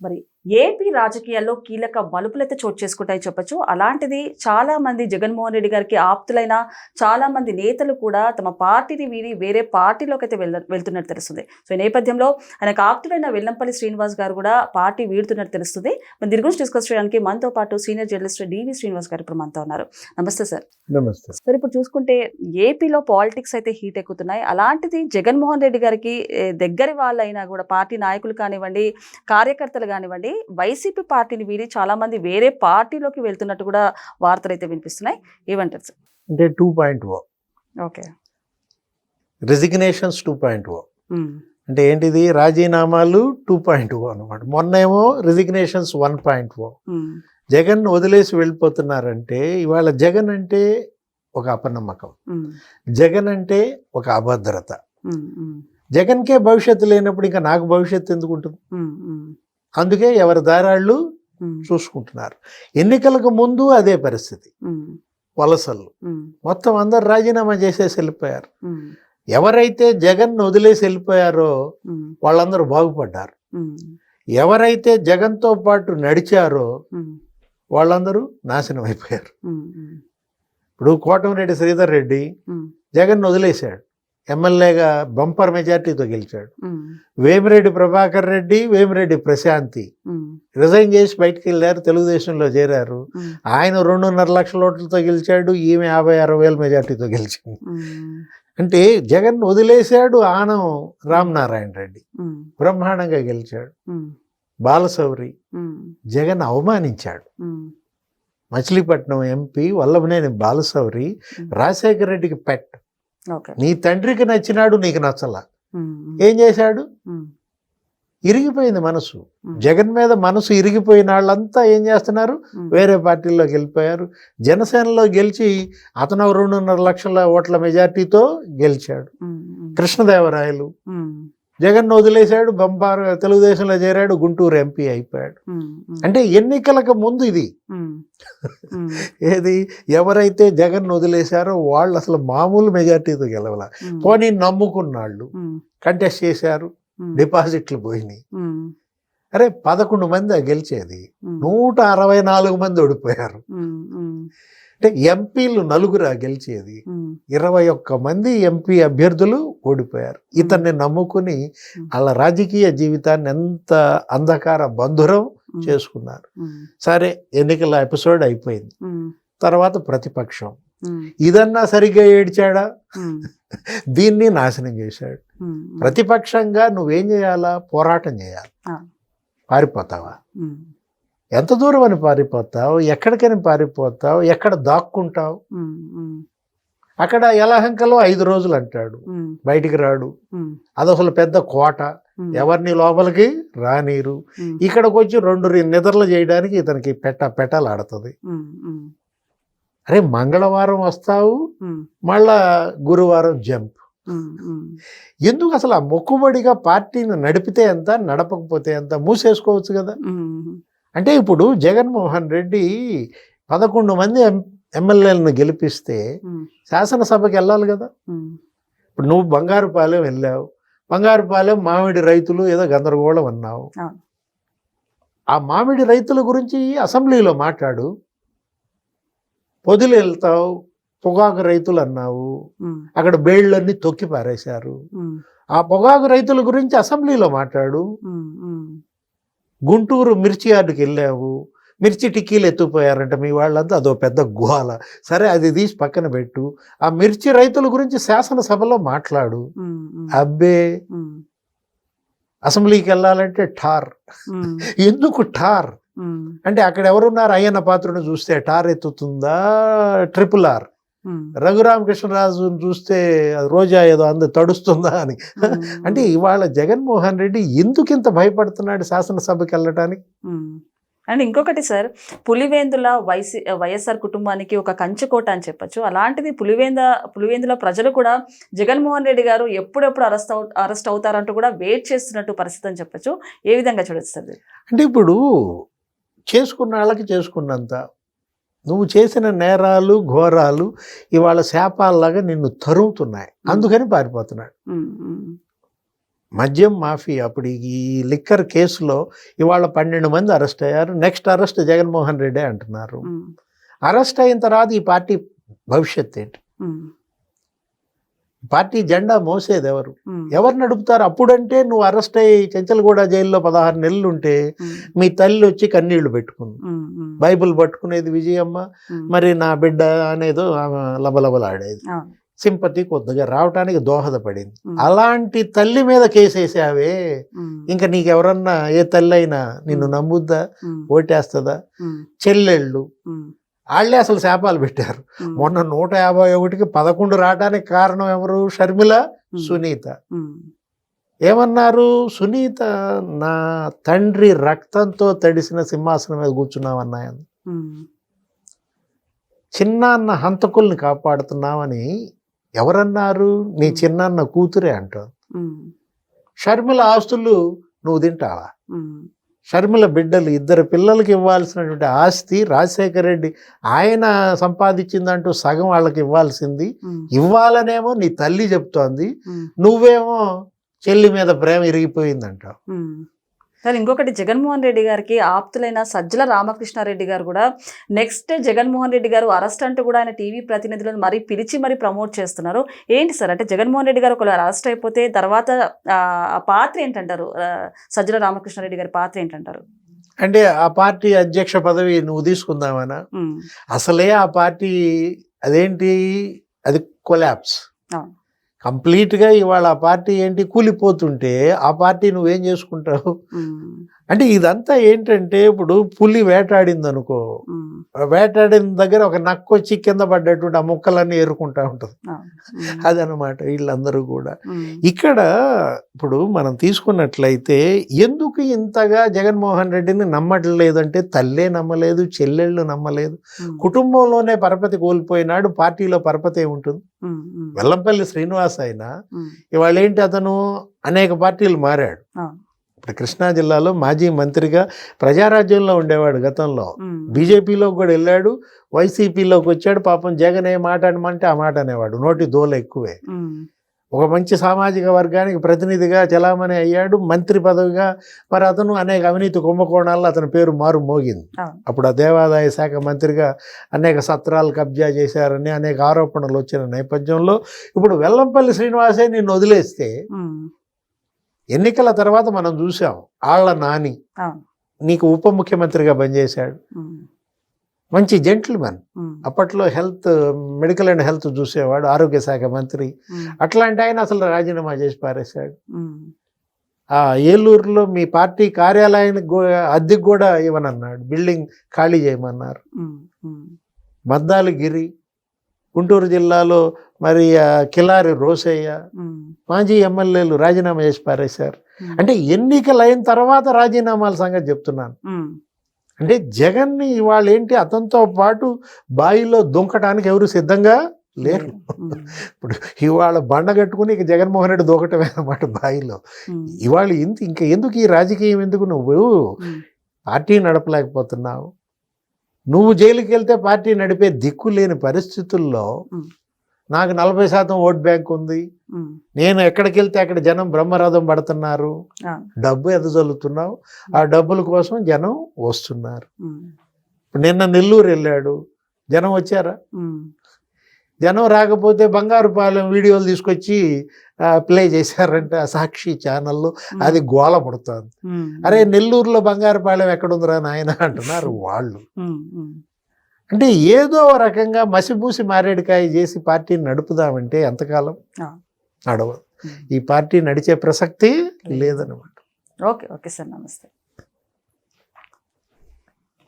మరి ఏపీ రాజకీయాల్లో కీలక మలుపులైతే చోటు చేసుకుంటాయి చెప్పొచ్చు. అలాంటిది చాలా మంది జగన్మోహన్ రెడ్డి గారికి ఆప్తులైన చాలా మంది నేతలు కూడా తమ పార్టీని వీడి వేరే పార్టీలోకి అయితే వెళ్తున్నట్టు తెలుస్తుంది. సో ఈ నేపథ్యంలో ఆయనకు ఆప్తులైన వెల్లంపల్లి శ్రీనివాస్ గారు కూడా పార్టీ వీడుతున్నట్టు తెలుస్తుంది. మరి దీని గురించి డిస్కస్ చేయడానికి మనతో పాటు సీనియర్ జర్నలిస్ట్ డివి శ్రీనివాస్ గారు ఇప్పుడు మనతో ఉన్నారు. నమస్తే సార్. నమస్తే సార్. ఇప్పుడు చూసుకుంటే ఏపీలో పాలిటిక్స్ అయితే హీట్ ఎక్కుతున్నాయి. అలాంటిది జగన్మోహన్ రెడ్డి గారికి దగ్గరి వాళ్ళైనా కూడా పార్టీ నాయకులు కానివ్వండి, కార్యకర్తలు కానివ్వండి, వైసీపీ పార్టీని వీడి చాలా మంది వేరే పార్టీలోకి వెళ్తున్నట్టు కూడా వార్తలు అయితే వినిపిస్తున్నాయి. ఏమంటారు సార్? అంటే 2.0 ఓకే, రెసిగ్నేషన్స్ 2.0 అంటే ఏంటిది? రాజీనామాలు 2.0 అనమాట. మొన్నేమో రెసిగ్నేషన్స్ 1.0. జగన్ వదిలేసి వెళ్ళిపోతున్నారంటే ఇవాళ జగన్ అంటే ఒక అపనమ్మకం, జగన్ అంటే ఒక అభద్రత. జగన్కే భవిష్యత్తు లేనప్పుడు ఇంకా నాకు భవిష్యత్తు ఎందుకు ఉంటుంది? అందుకే ఎవరి దారాళ్ళు చూసుకుంటున్నారు. ఎన్నికలకు ముందు అదే పరిస్థితి. వలసలు మొత్తం అందరు రాజీనామా చేసేసి వెళ్ళిపోయారు. ఎవరైతే జగన్ వదిలేసి వెళ్ళిపోయారో వాళ్ళందరూ బాగుపడ్డారు. ఎవరైతే జగన్తో పాటు నడిచారో వాళ్ళందరూ నాశనం అయిపోయారు. ఇప్పుడు కోటమిరెడ్డి శ్రీధర్ రెడ్డి జగన్ వదిలేశాడు, ఎమ్మెల్యేగా బంపర్ మెజార్టీతో గెలిచాడు. వేమిరెడ్డి ప్రభాకర్ రెడ్డి, వేమిరెడ్డి ప్రశాంతి రిజైన్ చేసి బయటకు వెళ్ళారు, తెలుగుదేశంలో చేరారు. ఆయన 2.5 లక్షల ఓట్లతో గెలిచాడు, ఈమె 50-60 వేల మెజార్టీతో గెలిచింది. అంటే జగన్ వదిలేశాడు. ఆనం రామనారాయణ రెడ్డి బ్రహ్మాండంగా గెలిచాడు. బాలశౌరి జగన్ అవమానించాడు. మచిలీపట్నం ఎంపీ వల్లభనేని బాలశౌరి రాజశేఖర రెడ్డికి పెట్. నీ తండ్రికి నచ్చినాడు, నీకు నచ్చలా. ఏం చేశాడు? ఇరిగిపోయింది మనసు. జగన్ మీద మనసు ఇరిగిపోయిన వాళ్ళంతా ఏం చేస్తున్నారు? వేరే పార్టీల్లోకి వెళ్ళిపోయారు. జనసేనలో గెలిచి అతను 2.5 లక్షల ఓట్ల మెజార్టీతో గెలిచాడు. కృష్ణదేవరాయలు జగన్ వదిలేశాడు, బంపారు తెలుగుదేశంలో చేరాడు, గుంటూరు ఎంపీ అయిపోయాడు. అంటే ఎన్నికలకు ముందు ఇది ఏది? ఎవరైతే జగన్ వదిలేశారో వాళ్ళు అసలు మామూలు మెజార్టీతో గెలవాల. పోనీ నమ్ముకున్నాళ్ళు కంటెస్ట్ చేశారు, డిపాజిట్లు పోయినాయి. అరే 11 మంది గెలిచేది, 164 మంది ఓడిపోయారు. అంటే ఎంపీలు 4 గెలిచేది, 21 మంది ఎంపీ అభ్యర్థులు ఓడిపోయారు. ఇతన్ని నమ్ముకుని వాళ్ళ రాజకీయ జీవితాన్ని ఎంత అంధకార బంధురం చేసుకున్నారు. సరే, ఎన్నికల ఎపిసోడ్ అయిపోయింది. తర్వాత ప్రతిపక్షం ఇదన్నా సరిగ్గా ఏడ్చాడా? దీన్ని నాశనం చేశాడు. ప్రతిపక్షంగా నువ్వేం చేయాలా? పోరాటం చేయాలి. పారిపోతావా? ఎంత దూరం అని పారిపోతావు? ఎక్కడికని పారిపోతావు? ఎక్కడ దాక్కుంటావు? అక్కడ యలహంకలో 5 రోజులు అంటాడు, బయటికి రాడు. అది అసలు పెద్ద కోట, ఎవరిని లోపలికి రానీరు. ఇక్కడికి వచ్చి 2 నిద్రలు చేయడానికి ఇతనికి పెట్టలాడుతుంది. అరే మంగళవారం వస్తావు, మళ్ళా గురువారం జంప్. ఎందుకు అసలు ఆ మొక్కుబడిగా పార్టీని నడిపితే ఎంత, నడపకపోతే ఎంత? మూసేసుకోవచ్చు కదా. అంటే ఇప్పుడు జగన్మోహన్ రెడ్డి 11 మంది ఎమ్మెల్యేలను గెలిపిస్తే శాసనసభకి వెళ్ళాలి కదా. ఇప్పుడు నువ్వు బంగారుపాలెం వెళ్ళావు, బంగారుపాలెం మామిడి రైతులు ఏదో గందరగోళం అన్నావు. ఆ మామిడి రైతుల గురించి అసెంబ్లీలో మాట్లాడు. పొదిలి వెళ్తావు, పొగాకు రైతులు అన్నావు, అక్కడ బేళ్లన్నీ తొక్కి పారేశారు. ఆ పొగాకు రైతుల గురించి అసెంబ్లీలో మాట్లాడు. గుంటూరు మిర్చి యార్డుకి వెళ్ళావు, మిర్చి టిక్కీలు ఎత్తుపోయారంట మీ వాళ్ళంతా, అదో పెద్ద గుహాల. సరే, అది తీసి పక్కన పెట్టు. ఆ మిర్చి రైతుల గురించి శాసనసభలో మాట్లాడు. అబ్బే, అసెంబ్లీకి వెళ్ళాలంటే ఠార్. ఎందుకు ఠార్ అంటే అక్కడ ఎవరున్నారు? అయ్యన్న పాత్రను చూస్తే ఠార్ ఎత్తుతుందా? RRR. రఘురామకృష్ణరాజును చూస్తే రోజా ఏదో తడుస్తుందా అని. అంటే ఇవాళ జగన్మోహన్ రెడ్డి ఎందుకు ఇంత భయపడుతున్నాడు శాసనసభకి వెళ్ళటానికి? అండ్ ఇంకొకటి సార్, పులివేందుల వైఎస్ఆర్ కుటుంబానికి ఒక కంచుకోట అని చెప్పొచ్చు. అలాంటిది పులివేందుల ప్రజలు కూడా జగన్మోహన్ రెడ్డి గారు ఎప్పుడెప్పుడు అరెస్ట్ అవుతారంటూ కూడా వెయిట్ చేస్తున్నట్టు పరిస్థితి అని చెప్పొచ్చు. ఏ విధంగా చూడొచ్చు సార్? అంటే ఇప్పుడు చేసుకున్న వాళ్ళకి చేసుకున్నంత, నువ్వు చేసిన నేరాలు ఘోరాలు ఇవాళ శాపాలలాగా నిన్ను తరుముతున్నాయి. అందుకని పారిపోతున్నాడు. మద్యం మాఫియా అప్పుడు ఈ లిక్కర్ కేసులో ఇవాళ 12 మంది అరెస్ట్ అయ్యారు. నెక్స్ట్ అరెస్ట్ జగన్మోహన్ రెడ్డి అంటున్నారు. అరెస్ట్ అయిన తర్వాత ఈ పార్టీ భవిష్యత్ ఏంటి? పార్టీ జెండా మోసేది ఎవరు? ఎవరు నడుపుతారు? అప్పుడంటే నువ్వు అరెస్ట్ అయ్యి చెంచల్గూడ జైల్లో 16 నెలలు ఉంటే మీ తల్లి వచ్చి కన్నీళ్లు పెట్టుకుంది, బైబిల్ పట్టుకునేది విజయమ్మ, మరి నా బిడ్డ అనేదో లబలబలాడేది, సింపతి కొద్దిగా రావటానికి దోహదపడింది. అలాంటి తల్లి మీద కేసేసావే, ఇంకా నీకెవరన్నా ఏ తల్లి అయినా నిన్ను నమ్ముద్దా, ఓటేస్తుందా? చెల్లెళ్ళు వాళ్ళే అసలు శాపాలు పెట్టారు. మొన్న 151కి 11 రావడానికి కారణం ఎవరు? షర్మిల, సునీత. ఏమన్నారు? సునీత నా తండ్రి రక్తంతో తడిసిన సింహాసనం మీద కూర్చున్నామన్నాయని, చిన్నాన్న హంతకుల్ని కాపాడుతున్నామని ఎవరన్నారు? నీ చిన్నాన్న కూతురే అంటారు. షర్మిల ఆస్తులు నువ్వు తింటావా? షర్మిల బిడ్డలు 2 పిల్లలకి ఇవ్వాల్సినటువంటి ఆస్తి రాజశేఖర రెడ్డి ఆయన సంపాదించిందంటూ సగం వాళ్ళకి ఇవ్వాల్సింది ఇవ్వాలనేమో నీ తల్లి చెప్తోంది, నువ్వేమో చెల్లి మీద ప్రేమ ఇరిగిపోయిందంటావు. సార్, ఇంకొకటి, జగన్మోహన్ రెడ్డి గారికి ఆప్తులైన సజ్జల రామకృష్ణారెడ్డి గారు కూడా నెక్స్ట్ జగన్మోహన్ రెడ్డి గారు అరెస్ట్ అంటూ కూడా ఆయన టీవీ ప్రతినిధులను మరీ పిలిచి మరీ ప్రమోట్ చేస్తున్నారు. ఏంటి సార్, అంటే జగన్మోహన్ రెడ్డి గారు ఒకవేళ అరెస్ట్ అయిపోతే తర్వాత ఆ పాత్ర ఏంటంటారు? సజ్జల రామకృష్ణారెడ్డి గారి పాత్ర ఏంటంటారు? అంటే ఆ పార్టీ అధ్యక్ష పదవి నువ్వు తీసుకుందామనా? అసలే ఆ పార్టీ అదేంటి, అది కొలాప్స్ కంప్లీట్గా. ఇవాళ ఆ పార్టీ ఏంటి, కూలిపోతుంటే ఆ పార్టీ నువ్వేం చేసుకుంటావు? అంటే ఇదంతా ఏంటంటే, ఇప్పుడు పులి వేటాడింది అనుకో, వేటాడిన దగ్గర ఒక నక్క వచ్చి కింద పడ్డటువంటి ఆ ముక్కలన్నీ ఏరుకుంటా ఉంటుంది. అదనమాట వీళ్ళందరూ కూడా. ఇక్కడ ఇప్పుడు మనం తీసుకున్నట్లయితే ఎందుకు ఇంతగా జగన్మోహన్ రెడ్డిని నమ్మట్లేదంటే, తల్లే నమ్మలేదు, చెల్లెళ్ళు నమ్మలేదు, కుటుంబంలోనే పరపతి కోల్పోయినాడు, పార్టీలో పరపతి ఏముంటుంది? వెల్లంపల్లి శ్రీనివాస్ అయినా ఇవాళ ఏంటి, అతను అనేక పార్టీలు మారాడు. ఇప్పుడు కృష్ణా జిల్లాలో మాజీ మంత్రిగా ప్రజారాజ్యంలో ఉండేవాడు, గతంలో బీజేపీలోకి కూడా వెళ్ళాడు, వైసీపీలోకి వచ్చాడు. పాపం జగన్ ఏ మాట అనమంటే ఆ మాట అనేవాడు, నోటి దోల ఎక్కువే. ఒక మంచి సామాజిక వర్గానికి ప్రతినిధిగా చలామణి అయ్యాడు, మంత్రి పదవిగా. మరి అతను అనేక అవినీతి కుంభకోణాల్లో అతని పేరు మారు మోగింది. అప్పుడు ఆ దేవాదాయ శాఖ మంత్రిగా అనేక సత్రాలు కబ్జా చేశారని అనేక ఆరోపణలు వచ్చిన నేపథ్యంలో ఇప్పుడు వెల్లంపల్లి శ్రీనివాసే నిన్ను వదిలేస్తే, ఎన్నికల తర్వాత మనం చూసాం ఆళ్ల నాని నీకు ఉప ముఖ్యమంత్రిగా పనిచేశాడు, మంచి జెంటిల్మెన్, అప్పట్లో మెడికల్ అండ్ హెల్త్ చూసేవాడు, ఆరోగ్య శాఖ మంత్రి. అట్లాంటి ఆయన అసలు రాజీనామా చేసి పారేశాడు. ఆ ఏలూరులో మీ పార్టీ కార్యాలయానికి అద్దెకు కూడా ఇవ్వనన్నాడు, బిల్డింగ్ ఖాళీ చేయమన్నారు. మద్దాలి గిరి, గుంటూరు జిల్లాలో మరి కిలారి రోసయ్య, మాజీ ఎమ్మెల్యేలు రాజీనామా చేసి పారేశారు. అంటే ఎన్నికలైన తర్వాత రాజీనామాల సంగతి చెప్తున్నాను. అంటే జగన్ని ఇవాళ ఏంటి, అతనితో పాటు బాయిలో దుంకటానికి ఎవరు సిద్ధంగా లేరు. ఇప్పుడు ఇవాళ బండ కట్టుకుని ఇక జగన్మోహన్ రెడ్డి దూకటమే అన్నమాట బాయిలో. ఇవాళ ఇంకా ఎందుకు ఈ రాజకీయం, ఎందుకు నువ్వు పార్టీ నడపలేకపోతున్నావు? నువ్వు జైలుకి వెళ్తే పార్టీ నడిపే దిక్కు లేని పరిస్థితుల్లో నాకు 40% ఓట్ బ్యాంక్ ఉంది, నేను ఎక్కడికి వెళ్తే అక్కడ జనం బ్రహ్మరథం పడుతున్నారు, డబ్బు ఎదజల్లుతున్నావు, ఆ డబ్బుల కోసం జనం వస్తున్నారు. ఇప్పుడు నిన్న నెల్లూరు వెళ్ళాడు, జనం వచ్చారా? జనం రాకపోతే బంగారుపాలెం వీడియోలు తీసుకొచ్చి ప్లే చేశారంటే ఆ సాక్షి ఛానల్లో, అది గోల పడుతుంది. అరే నెల్లూరులో బంగారుపాలెం ఎక్కడుందిరా నాయన అంటున్నారు వాళ్ళు. అంటే ఏదో రకంగా మసిబూసి మారేడుకాయ చేసి పార్టీని నడుపుదామంటే ఎంతకాలం నడవదు. ఈ పార్టీ నడిచే ప్రసక్తి లేదన్నమాట. ఓకే సార్, నమస్తే.